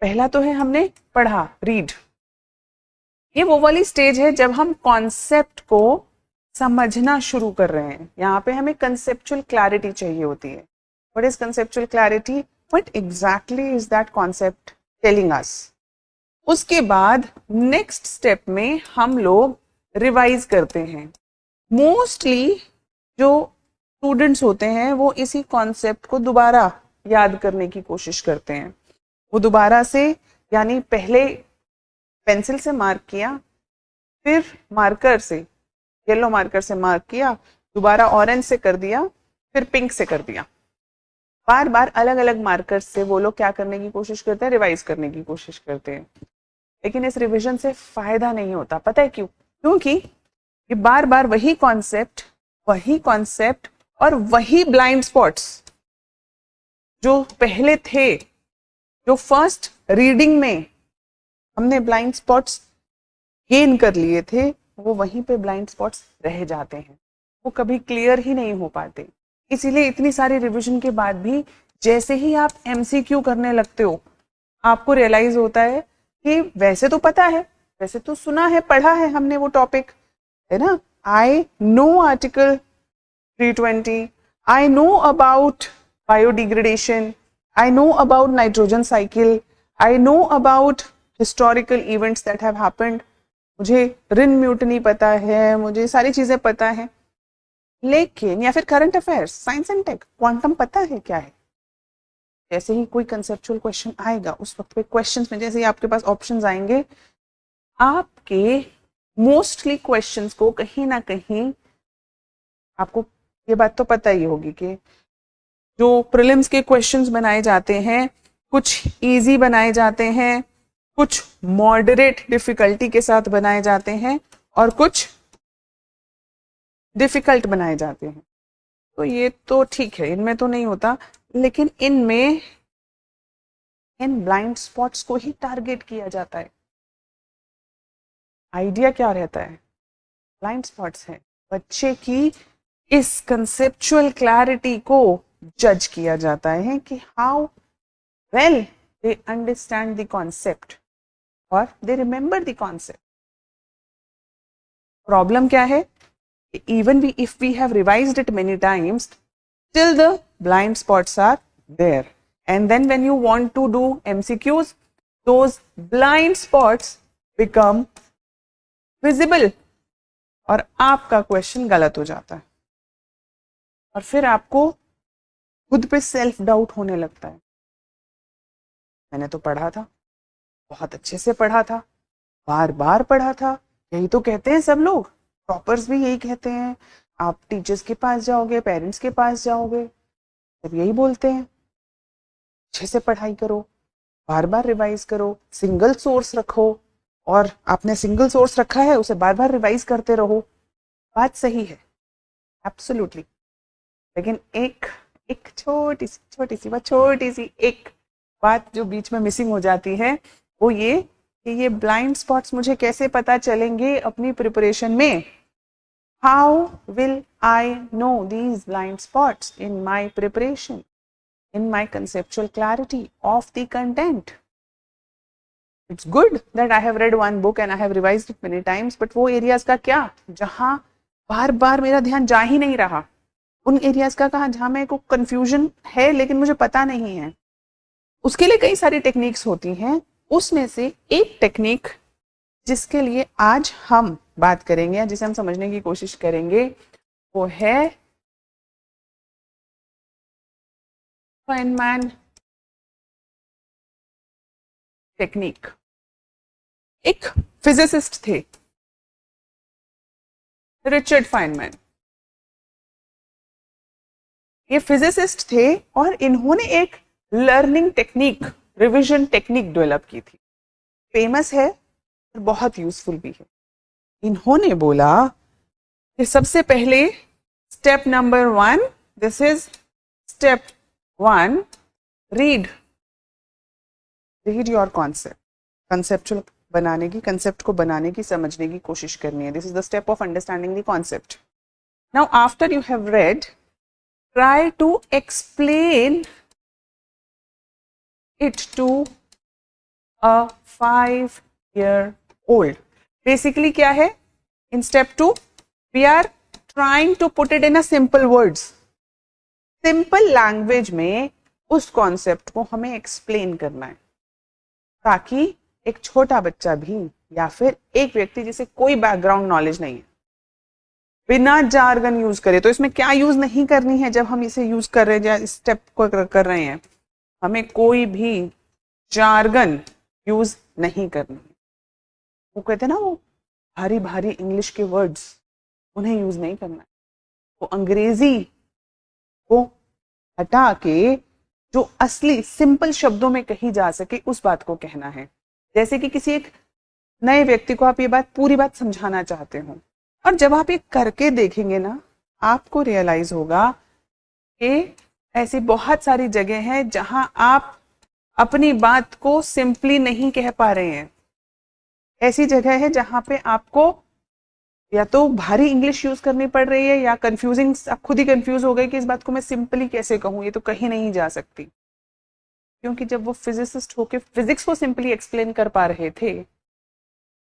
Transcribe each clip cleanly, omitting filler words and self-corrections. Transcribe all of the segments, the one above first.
पहला तो है हमने पढ़ा, रीड। ये वो वाली स्टेज है जब हम कॉन्सेप्ट को समझना शुरू कर रहे हैं। यहाँ पे हमें कंसेप्चुअल क्लैरिटी चाहिए होती है। What is conceptual clarity? What exactly is that concept telling us? उसके बाद नेक्स्ट स्टेप में हम लोग रिवाइज करते हैं। मोस्टली जो स्टूडेंट्स होते हैं वो इसी कॉन्सेप्ट को दोबारा याद करने की कोशिश करते हैं। वो दोबारा से, यानी पहले पेंसिल से मार्क किया, फिर मार्कर से, येलो मार्कर से मार्क किया, दोबारा ऑरेंज से कर दिया, फिर पिंक से कर दिया। बार बार अलग अलग मार्कर से वो लोग क्या करने की कोशिश करते हैं? रिवाइज करने की कोशिश करते हैं। लेकिन इस रिवीजन से फायदा नहीं होता। पता है क्यों? क्योंकि ये बार बार वही कॉन्सेप्ट और वही ब्लाइंड स्पॉट्स जो पहले थे, जो फर्स्ट रीडिंग में हमने ब्लाइंड स्पॉट्स गेन कर लिए थे, वो वहीं पे ब्लाइंड स्पॉट्स रह जाते हैं, वो कभी क्लियर ही नहीं हो पाते। इसीलिए इतनी सारी रिवीजन के बाद भी जैसे ही आप एमसीक्यू करने लगते हो, आपको रियलाइज होता है कि वैसे तो पता है, वैसे तो सुना है, पढ़ा है हमने वो टॉपिक, है ना। I know article 320, I know about biodegradation, I know about nitrogen cycle, I know about historical events that have happened, मुझे रिन म्यूटनी पता है, मुझे सारी चीजें पता है। लेकिन या फिर current affairs, science and tech, quantum पता है क्या है। जैसे ही कोई कंसेप्चुअल क्वेश्चन आएगा, उस वक्त पे क्वेश्चंस में जैसे ही आपके पास ऑप्शंस आएंगे, आपके मोस्टली क्वेश्चंस को कहीं ना कहीं, आपको ये बात तो पता ही होगी कि जो प्रीलिम्स के क्वेश्चंस बनाए जाते हैं, कुछ इजी बनाए जाते हैं, कुछ मॉडरेट डिफिकल्टी के साथ बनाए जाते हैं, और कुछ डिफिकल्ट बनाए जाते हैं। तो ये तो ठीक है, इनमें तो नहीं होता, लेकिन इनमें इन ब्लाइंड स्पॉट्स को ही टारगेट किया जाता है। आइडिया क्या रहता है? ब्लाइंड स्पॉट्स है, बच्चे की इस कंसेप्चुअल क्लैरिटी को जज किया जाता है कि how well they understand the concept और they remember the concept. Problem क्या है? Even if we have revised it many times, still the blind spots are there. And then when you want to do MCQs, those blind spots become visible और आपका question गलत हो जाता है, और फिर आपको खुद पे सेल्फ डाउट होने लगता है। मैंने तो पढ़ा था, बहुत अच्छे से पढ़ा था, बार बार पढ़ा था, यही तो कहते हैं सब लोग, टॉपर्स भी यही कहते हैं। आप टीचर्स के पास जाओगे, पेरेंट्स के पास जाओगे, सब यही बोलते हैं, अच्छे से पढ़ाई करो, बार बार रिवाइज करो, सिंगल सोर्स रखो, और आपने सिंगल सोर्स रखा है उसे बार बार रिवाइज करते रहो। बात सही है, एब्सोल्युटली। लेकिन एक छोटी सी एक बात जो बीच में मिसिंग हो जाती है, वो ये कि ये ब्लाइंड स्पॉट्स मुझे कैसे पता चलेंगे अपनी प्रिपरेशन में। How will I know these blind spots in my preparation, in my conceptual clarity of the content? It's good that I have read one book and I have revised it many times, but वो areas का क्या, जहाँ बार बार मेरा ध्यान जा ही नहीं रहा, उन एरियाज का कहाँ जहाँ मेरे को कंफ्यूजन है लेकिन मुझे पता नहीं है। उसके लिए कई सारी टेक्निक्स होती हैं, उसमें से एक टेक्निक जिसके लिए आज हम बात करेंगे, जिसे हम समझने की कोशिश करेंगे, वो है फाइनमैन टेक्निक। एक फिजिसिस्ट थे, रिचर्ड फाइनमैन। ये फिजिसिस्ट थे और इन्होंने एक learning technique, revision technique develop की थी। फेमस है और बहुत यूजफुल भी है। इन्होंने बोला कि सबसे पहले step number 1, this is step 1, read your concept. Conceptual बनाने की, कंसेप्ट को बनाने की, समझने की कोशिश करनी है। This is the step of understanding the concept. Now after you have read, try to explain it to a 5-year-old. Basically क्या है in step 2 we are trying to put it in a simple words, simple language में उस concept को हमें explain करना है ताकि एक छोटा बच्चा भी या फिर एक व्यक्ति जिसे कोई बैकग्राउंड नॉलेज नहीं है बिना जार्गन यूज करे, तो इसमें क्या यूज नहीं करनी है जब हम इसे यूज कर रहे हैं, स्टेप को कर रहे हैं, हमें कोई भी जार्गन यूज नहीं करनी है। वो कहते हैं ना वो भारी भारी इंग्लिश के वर्ड्स, उन्हें यूज नहीं करना है। वो अंग्रेजी को हटा के जो असली सिंपल शब्दों में कही जा सके उस बात को कहना है। जैसे कि किसी एक नए व्यक्ति को आप ये बात पूरी बात समझाना चाहते हो, और जब आप ये करके देखेंगे ना आपको रियलाइज होगा कि ऐसी बहुत सारी जगह है जहां आप अपनी बात को सिंपली नहीं कह पा रहे हैं। ऐसी जगह है जहां पे आपको या तो भारी इंग्लिश यूज करनी पड़ रही है या कंफ्यूजिंग, आप खुद ही कंफ्यूज हो गए कि इस बात को मैं सिंपली कैसे कहूं, ये तो कहीं नहीं जा सकती। क्योंकि जब वो फिजिसिस्ट होके फिजिक्स को सिंपली एक्सप्लेन कर पा रहे थे,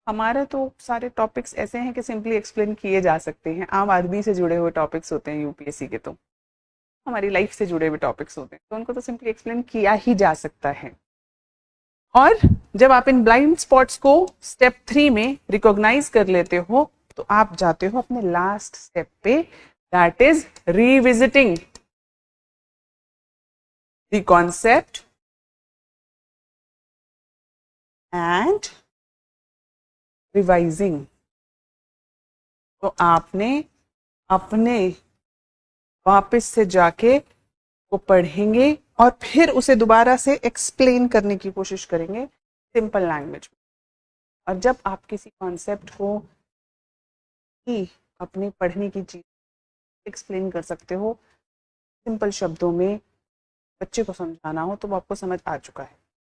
हमारे तो सारे टॉपिक्स ऐसे हैं कि सिंपली एक्सप्लेन किए जा सकते हैं। आम आदमी से जुड़े हुए टॉपिक्स होते हैं यूपीएससी के, तो हमारी लाइफ से जुड़े हुए टॉपिक्स होते हैं, तो उनको तो सिंपली एक्सप्लेन किया ही जा सकता है। और जब आप इन ब्लाइंड स्पॉट्स को स्टेप 3 में रिकॉग्नाइज कर लेते हो तो आप जाते हो अपने लास्ट स्टेप पे, that is revisiting the concept and revising. तो आपने अपने वापस से जाके वो पढ़ेंगे और फिर उसे दोबारा से एक्सप्लेन करने की कोशिश करेंगे सिंपल लैंग्वेज में। और जब आप किसी कॉन्सेप्ट को ही अपनी पढ़ने की चीज एक्सप्लेन कर सकते हो सिंपल शब्दों में, बच्चे को समझाना हो, तो वो आपको समझ आ चुका है।